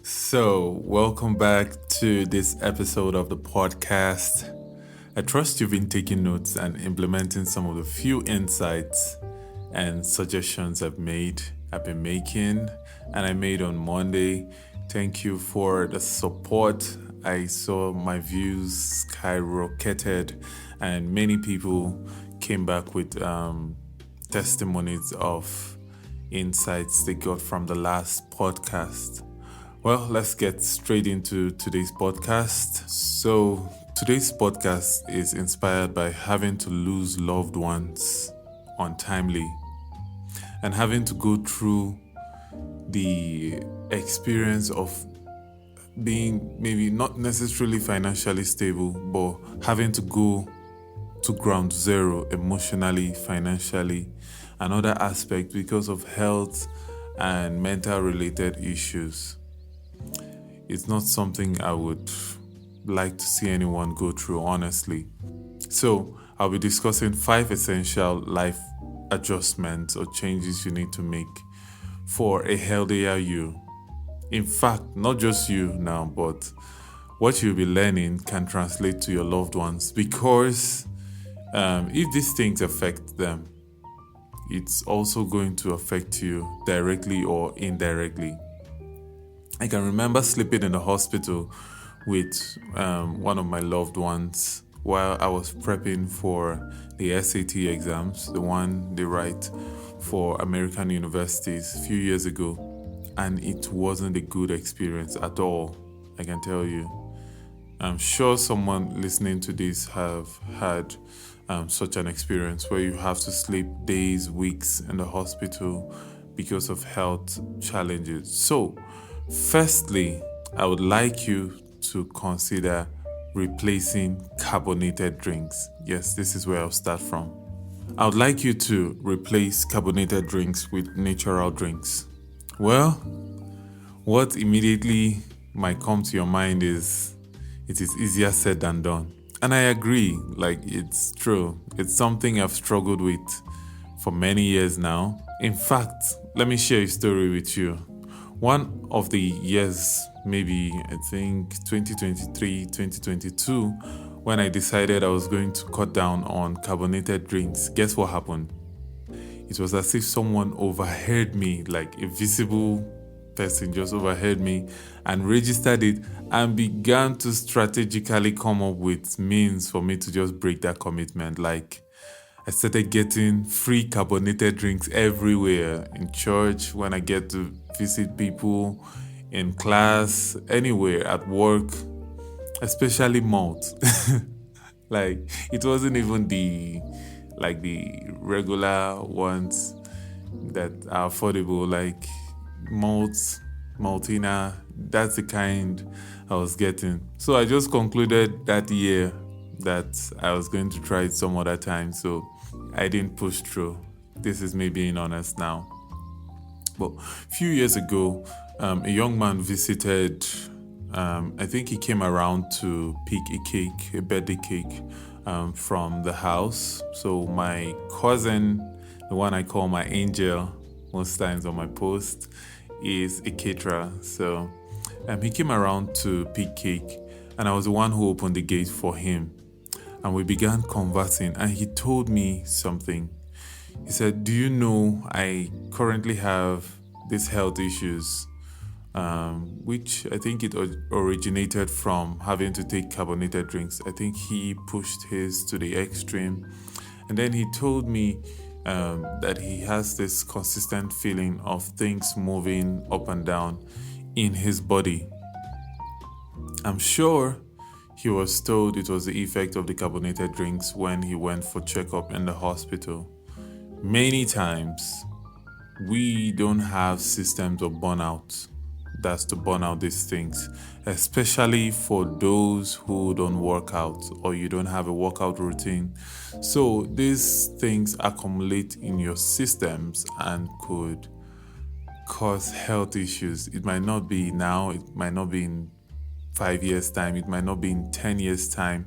So, welcome back to this episode of the podcast. I trust you've been taking notes and implementing some of the few insights and suggestions I've been making, and I made on Monday. Thank you for the support. I saw my views skyrocketed, and many people came back with testimonies of insights they got from the last podcast. Well, let's get straight into today's podcast. So, today's podcast is inspired by having to lose loved ones untimely and having to go through the experience of being maybe not necessarily financially stable, but having to go to ground zero emotionally, financially, and other aspects because of health and mental related issues. It's not something I would like to see anyone go through, honestly. So, I'll be discussing 5 essential life adjustments or changes you need to make for a healthier you. In fact, not just you now, but what you'll be learning can translate to your loved ones, because if these things affect them, it's also going to affect you directly or indirectly. I can remember sleeping in the hospital with one of my loved ones while I was prepping for the SAT exams, the one they write for American universities a few years ago. And it wasn't a good experience at all, I can tell you. I'm sure someone listening to this have had such an experience where you have to sleep days, weeks in the hospital because of health challenges. So, firstly, I would like you to consider replacing carbonated drinks. Yes, this is where I'll start from. I would like you to replace carbonated drinks with natural drinks. Well, what immediately might come to your mind is it is easier said than done. And I agree, it's true. It's something I've struggled with for many years now. In fact, let me share a story with you. One of the years, maybe I think 2023, 2022, when I decided I was going to cut down on carbonated drinks, guess what happened? It was as if someone overheard me, like a visible person just overheard me and registered it and began to strategically come up with means for me to just break that commitment. Like, I started getting free carbonated drinks everywhere, in church, when I get to visit people, in class, anywhere, at work, especially malt. It wasn't even the regular ones that are affordable, like malt, maltina. That's the kind I was getting. So I just concluded that year that I was going to try it some other time, so I didn't push through. This is me being honest now. But a few years ago, a young man visited. I think he came around to pick a birthday cake, from the house. So my cousin, the one I call my angel most times on my post, is a caterer. So he came around to pick cake, and I was the one who opened the gate for him. And we began conversing, and he told me something. He said, "Do you know I currently have these health issues?" Which I think it originated from having to take carbonated drinks. I think he pushed his to the extreme. And then he told me that he has this consistent feeling of things moving up and down in his body. I'm sure he was told it was the effect of the carbonated drinks when he went for checkup in the hospital. Many times, we don't have systems of burnout that's to burn out these things, especially for those who don't work out or you don't have a workout routine. So these things accumulate in your systems and could cause health issues. It might not be now, it might not be in 5 years' time, it might not be in 10 years' time.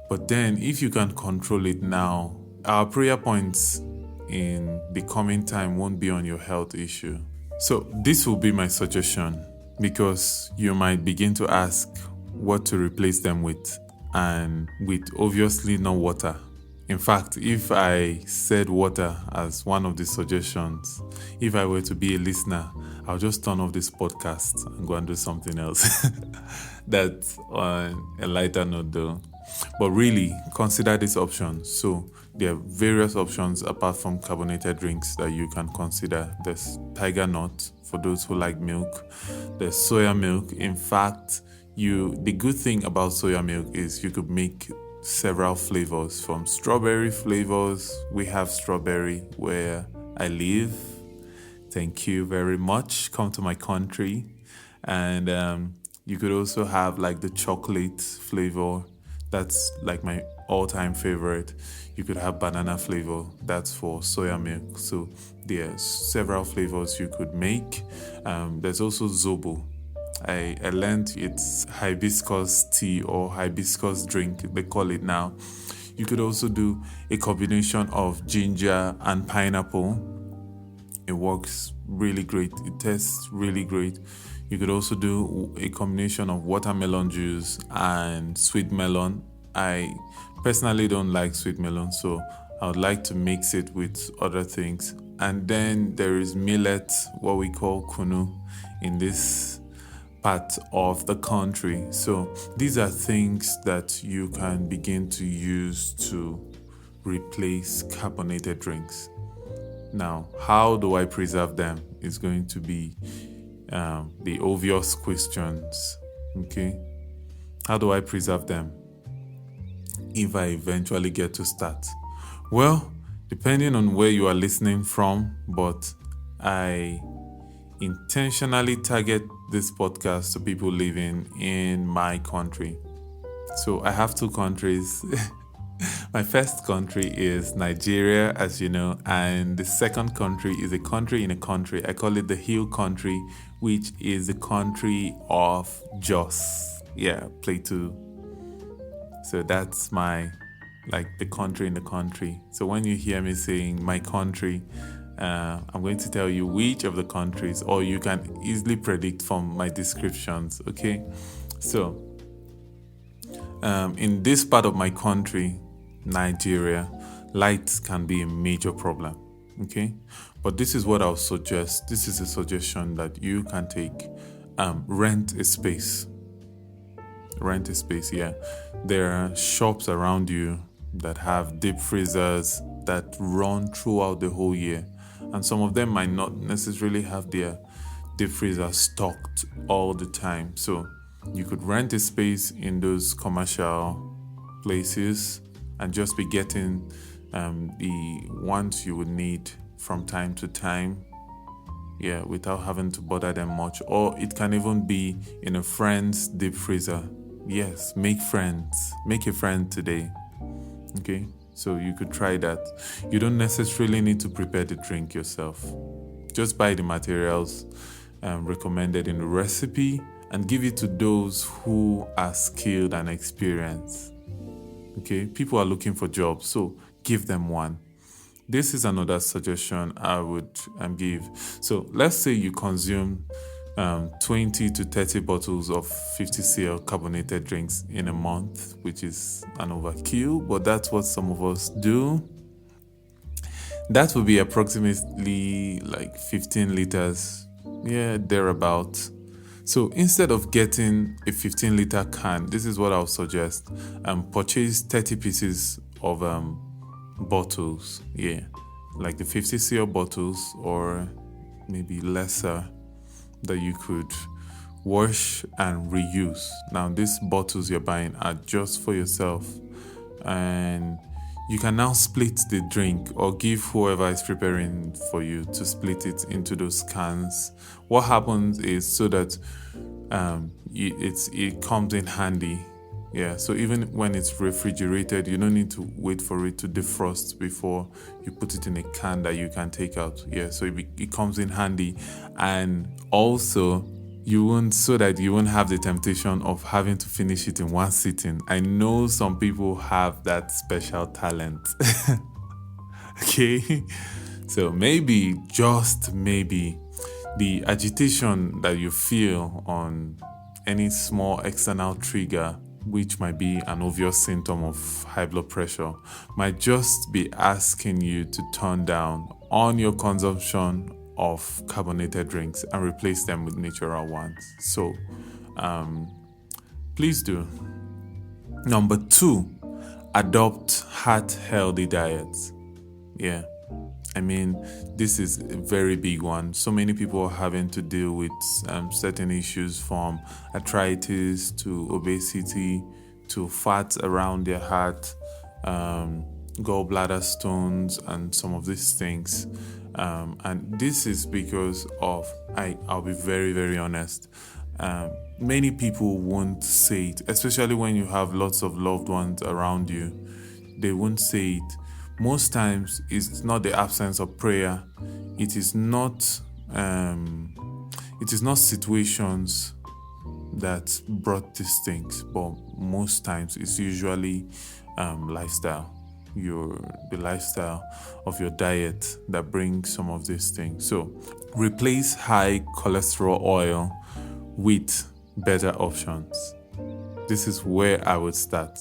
But then, if you can control it now, our prayer points in the coming time won't be on your health issue. So, this will be my suggestion, because you might begin to ask what to replace them with, and with obviously not water. In fact, if I said water as one of the suggestions, if I were to be a listener, I'll just turn off this podcast and go and do something else. That's on a lighter note though. But really, consider this option. So there are various options apart from carbonated drinks that you can consider. There's tiger nut for those who like milk. There's soya milk. In fact, the good thing about soya milk is you could make several flavors. From strawberry flavors, we have strawberry where I live. Thank you very much. Come to my country. And you could also have like the chocolate flavor. That's like my all-time favorite. You could have banana flavor. That's for soya milk. So there's several flavors you could make. There's also zobo. I learned it's hibiscus tea or hibiscus drink, they call it now. You could also do a combination of ginger and pineapple. It works really great. It tastes really great. You could also do a combination of watermelon juice and sweet melon. I personally don't like sweet melon, so I would like to mix it with other things. And then there is millet, what we call kunu, in this part of the country. So these are things that you can begin to use to replace carbonated drinks. Now, how do I preserve them is going to be the obvious questions. Okay, how do I preserve them if I eventually get to start? Well, depending on where you are listening from, but I intentionally target this podcast to people living in my country. So I have two countries. My first country is Nigeria, as you know, and the second country is a country in a country. I call it the Hill Country, which is the country of Jos. Yeah, Plateau. So that's my, like, the country in the country. So when you hear me saying my country, I'm going to tell you which of the countries, or you can easily predict from my descriptions, okay? So, in this part of my country, Nigeria, light can be a major problem, okay? But this is what I'll suggest. This is a suggestion that you can take. Rent a space. Rent a space, yeah. There are shops around you that have deep freezers that run throughout the whole year. And some of them might not necessarily have their deep freezer stocked all the time. So you could rent a space in those commercial places and just be getting the ones you would need from time to time. Yeah, without having to bother them much. Or it can even be in a friend's deep freezer. Yes, make friends. Make a friend today. Okay? So you could try that. You don't necessarily need to prepare the drink yourself. Just buy the materials recommended in the recipe and give it to those who are skilled and experienced. Okay, people are looking for jobs, so give them one. This is another suggestion I would give. So let's say you consume 20 to 30 bottles of 50cl carbonated drinks in a month, which is an overkill, but that's what some of us do. That would be approximately like 15 liters, yeah, thereabout. So instead of getting a 15-liter can, this is what I'll suggest. Purchase 30 pieces of bottles, yeah, like the 50cl bottles, or maybe lesser, that you could wash and reuse. Now, these bottles you're buying are just for yourself, and you can now split the drink or give whoever is preparing for you to split it into those cans. What happens is so that it comes in handy. Yeah, so even when it's refrigerated, you don't need to wait for it to defrost before you put it in a can that you can take out. Yeah, so it comes in handy. And also, so that you won't have the temptation of having to finish it in one sitting. I know some people have that special talent. Okay, so maybe, just maybe, the agitation that you feel on any small external trigger, which might be an obvious symptom of high blood pressure, might just be asking you to turn down on your consumption of carbonated drinks and replace them with natural ones. So please do. Number 2, adopt heart-healthy diets. Yeah, I mean, this is a very big one. So many people are having to deal with certain issues, from arthritis to obesity to fats around their heart, gallbladder stones, and some of these things. And this is because of, I'll be very, very honest. Many people won't say it, especially when you have lots of loved ones around you. They won't say it. Most times, it's not the absence of prayer. It is not situations that brought these things, but most times it's usually lifestyle. The lifestyle of your diet that brings some of these things. So replace high cholesterol oil with better options. This is where I would start.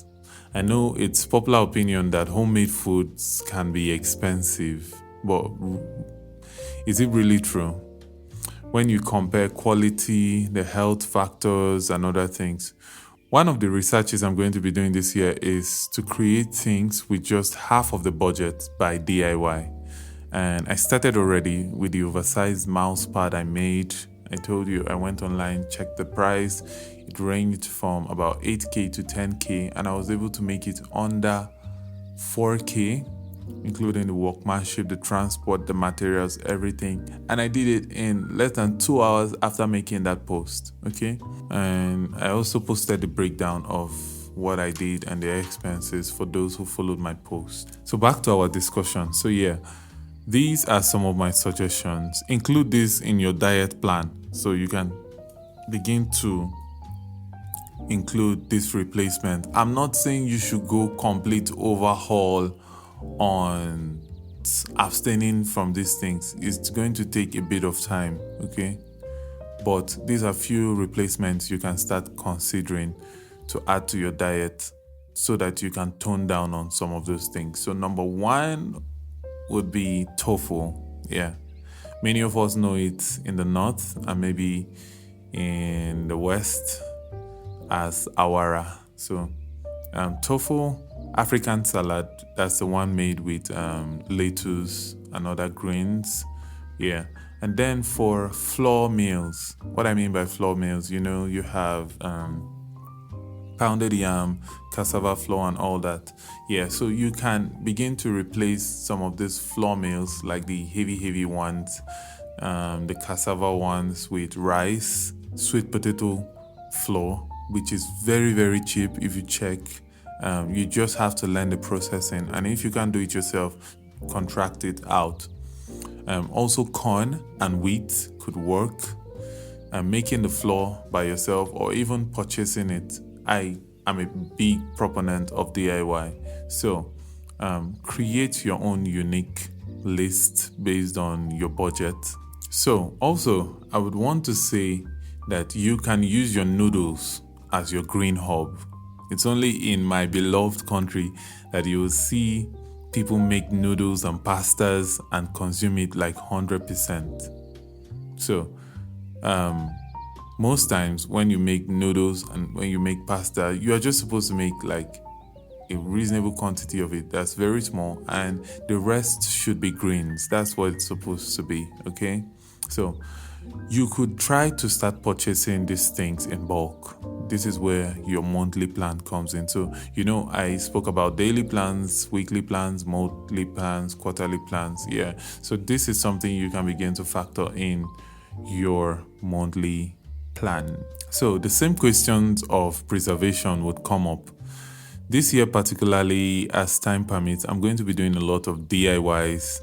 I know it's popular opinion that homemade foods can be expensive, but is it really true? When you compare quality, the health factors, and other things. One of the researches I'm going to be doing this year is to create things with just half of the budget by DIY. And I started already with the oversized mouse pad I made. I told you I went online, checked the price. It ranged from about 8K to 10K, and I was able to make it under 4K, including the workmanship, the transport, the materials, everything. And I did it in less than 2 hours after making that post, okay? And I also posted the breakdown of what I did and the expenses for those who followed my post. So back to our discussion. So yeah, these are some of my suggestions. Include this in your diet plan so you can begin to include this replacement. I'm not saying you should go complete overhaul on abstaining from these things. It's going to take a bit of time, okay? But these are few replacements you can start considering to add to your diet so that you can tone down on some of those things. So number 1 would be tofu. Yeah, many of us know it in the north and maybe in the west as awara. So tofu, African salad, that's the one made with lettuce and other greens. Yeah. And then for flour meals, what I mean by flour meals, you have pounded yam, cassava flour, and all that. Yeah, so you can begin to replace some of these flour meals, like the heavy ones, the cassava ones, with rice, sweet potato flour, which is very, very cheap if you check. You just have to learn the processing, and if you can't do it yourself, contract it out. Also, corn and wheat could work. Making the flour by yourself or even purchasing it. I am a big proponent of DIY. So create your own unique list based on your budget. So also, I would want to say that you can use your noodles as your green hub. It's only in my beloved country that you will see people make noodles and pastas and consume it like 100%. So, most times when you make noodles and when you make pasta, you are just supposed to make like a reasonable quantity of it. That's very small, and the rest should be greens. That's what it's supposed to be, okay? So you could try to start purchasing these things in bulk. This is where your monthly plan comes in. So, I spoke about daily plans, weekly plans, monthly plans, quarterly plans. Yeah. So this is something you can begin to factor in your monthly plan. So the same questions of preservation would come up. This year, particularly as time permits, I'm going to be doing a lot of DIYs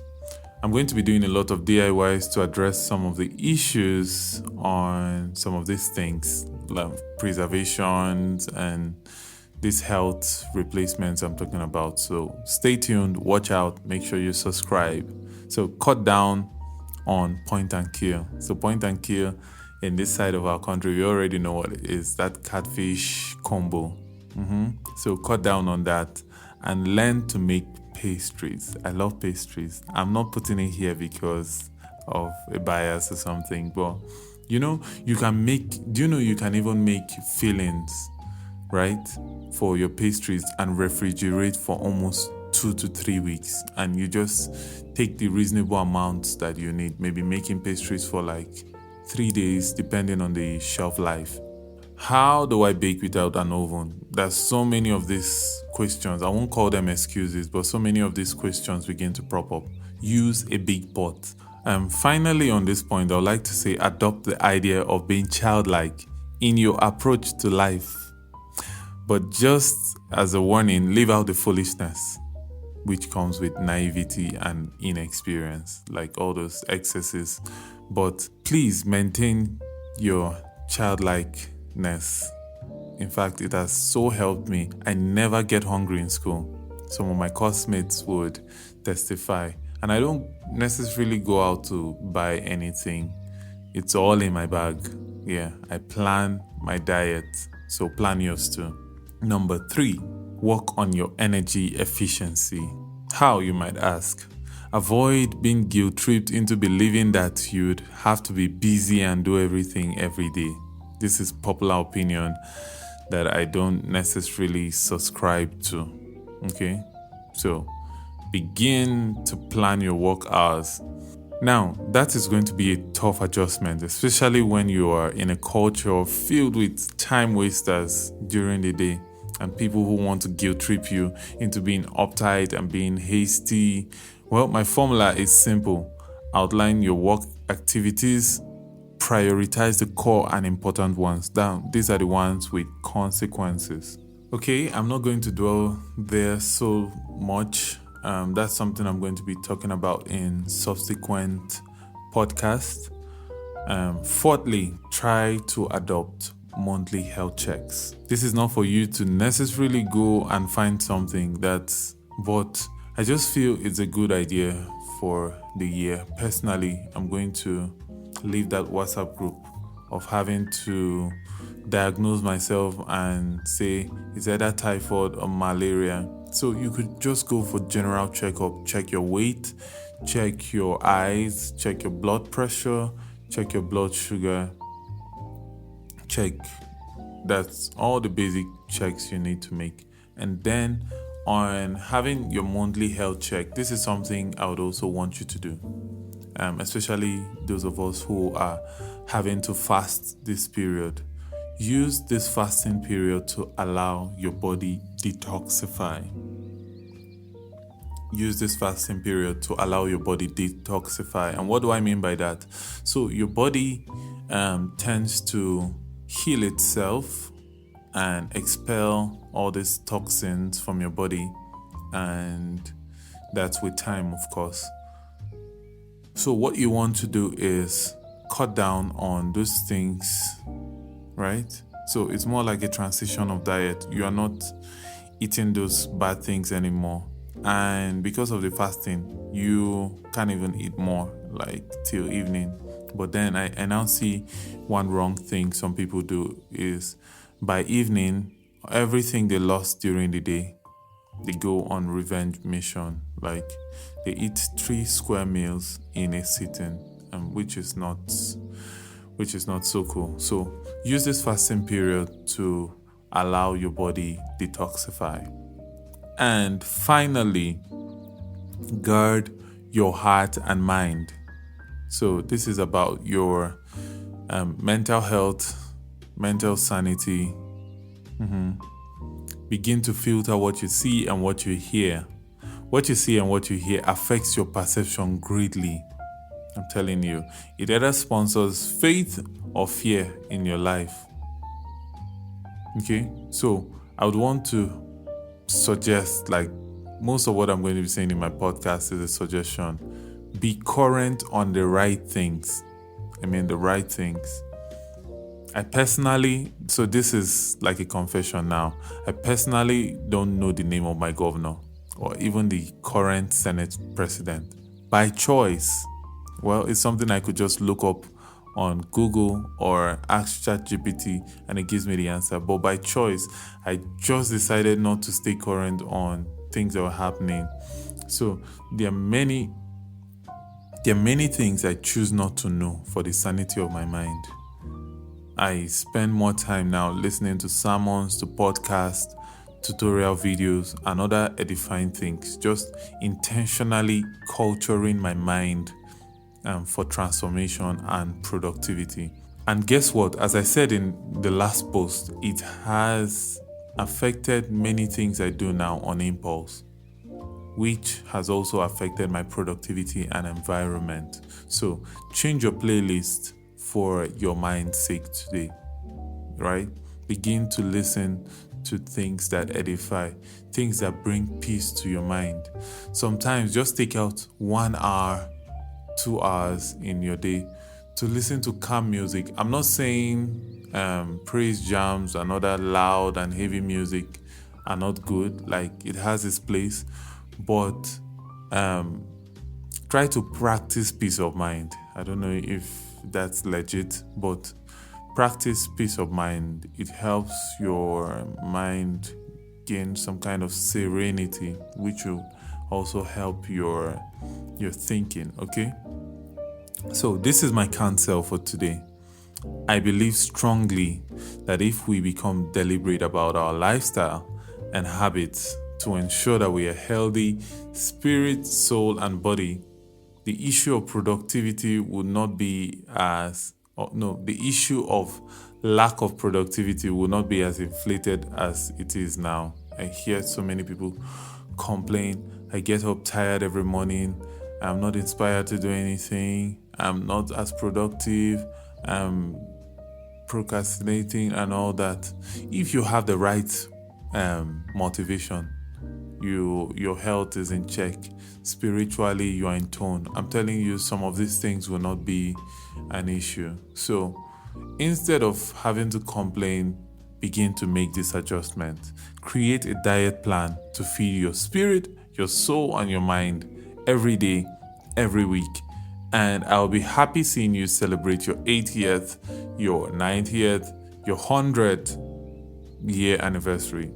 I'm going to be doing a lot of DIYs to address some of the issues on some of these things, like preservations and these health replacements I'm talking about. So stay tuned, watch out, make sure you subscribe. So cut down on point and kill. So point and kill in this side of our country, we already know what it is, that catfish combo. So cut down on that and learn to make pastries. I love pastries. I'm not putting it here because of a bias or something, but you can even make fillings, right, for your pastries and refrigerate for almost 2 to 3 weeks, and you just take the reasonable amounts that you need, maybe making pastries for like 3 days depending on the shelf life. How do I bake without an oven? There's so many of these questions. I won't call them excuses, but so many of these questions begin to prop up. Use a big pot. And finally, on this point, I would like to say adopt the idea of being childlike in your approach to life. But just as a warning, leave out the foolishness, which comes with naivety and inexperience, like all those excesses. But please maintain your childlikeness. In fact, it has so helped me. I never get hungry in school. Some of my classmates would testify. And I don't necessarily go out to buy anything. It's all in my bag. Yeah, I plan my diet. So plan yours too. Number 3, work on your energy efficiency. How, you might ask? Avoid being guilt-tripped into believing that you'd have to be busy and do everything every day. This is popular opinion that I don't necessarily subscribe to. Okay? So, begin to plan your work hours. Now, that is going to be a tough adjustment, especially when you are in a culture filled with time wasters during the day and people who want to guilt trip you into being uptight and being hasty. Well, my formula is simple. Outline your work activities, prioritize the core and important ones down. These are the ones with consequences. Okay, I'm not going to dwell there so much. That's something I'm going to be talking about in subsequent podcasts. Fourthly, try to adopt monthly health checks. This is not for you to necessarily go and find something but I just feel it's a good idea for the year. Personally, I'm going to leave that WhatsApp group of having to diagnose myself and say it's either typhoid or malaria. So you could just go for general checkup, check your weight, check your eyes, check your blood pressure, check your blood sugar, that's all the basic checks you need to make. And then on having your monthly health check, this is something I would also want you to do, especially those of us who are having to fast this period. Use this fasting period to allow your body detoxify. And what do I mean by that? So your body tends to heal itself and expel all these toxins from your body, and that's with time, of course. So what you want to do is cut down on those things, right? So it's more like a transition of diet. You are not eating those bad things anymore, and because of the fasting, you can't even eat more, like till evening. But then I now see one wrong thing some people do is by evening, everything they lost during the day, they go on revenge mission. Like they eat 3 square meals in a sitting, which is not so cool. So use this fasting period to allow your body detoxify. And finally, guard your heart and mind. So this is about your mental health, mental sanity. Begin to filter what you see and what you hear. What you see and what you hear affects your perception greatly. I'm telling you, it either sponsors faith or fear in your life. Okay, so I would want to suggest, like most of what I'm going to be saying in my podcast is a suggestion, Be current on the right things. The right things. I personally, so this is like a confession now. I personally don't know the name of my governor or even the current Senate president. By choice, well, it's something I could just look up on Google or ask ChatGPT and it gives me the answer. But by choice, I just decided not to stay current on things that were happening. So there are many things I choose not to know for the sanity of my mind. I spend more time now listening to sermons, to podcasts, tutorial videos, and other edifying things, just intentionally culturing my mind for transformation and productivity. And guess what? As I said in the last post, it has affected many things I do now on impulse, which has also affected my productivity and environment. So change your playlist for your mind's sake today, right? Begin to listen to things that edify, things that bring peace to your mind. Sometimes just take out 1 hour, 2 hours in your day to listen to calm music. I'm not saying praise jams and other loud and heavy music are not good. Like, it has its place, but try to practice peace of mind. I don't know if that's legit, but practice peace of mind. It helps your mind gain some kind of serenity, which will also help your thinking, okay? So this is my counsel for today. I believe strongly that if we become deliberate about our lifestyle and habits to ensure that we are healthy, spirit, soul, and body, the issue of productivity would not be the issue of lack of productivity will not be as inflated as it is now. I hear so many people complain, I get up tired every morning, I'm not inspired to do anything, I'm not as productive, I'm procrastinating and all that. If you have the right motivation, your health is in check, spiritually you are in tone, I'm telling you, some of these things will not be an issue. So instead of having to complain, begin to make this adjustment. Create a diet plan to feed your spirit, your soul, and your mind every day, every week. And I'll be happy seeing you celebrate your 80th, your 90th, your 100th year anniversary.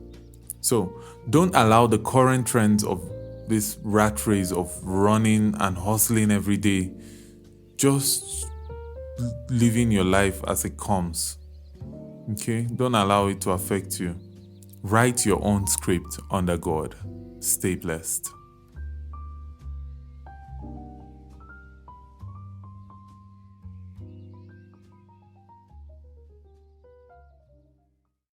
So don't allow the current trends of this rat race of running and hustling every day, just living your life as it comes. Okay? Don't allow it to affect you. Write your own script under God. Stay blessed.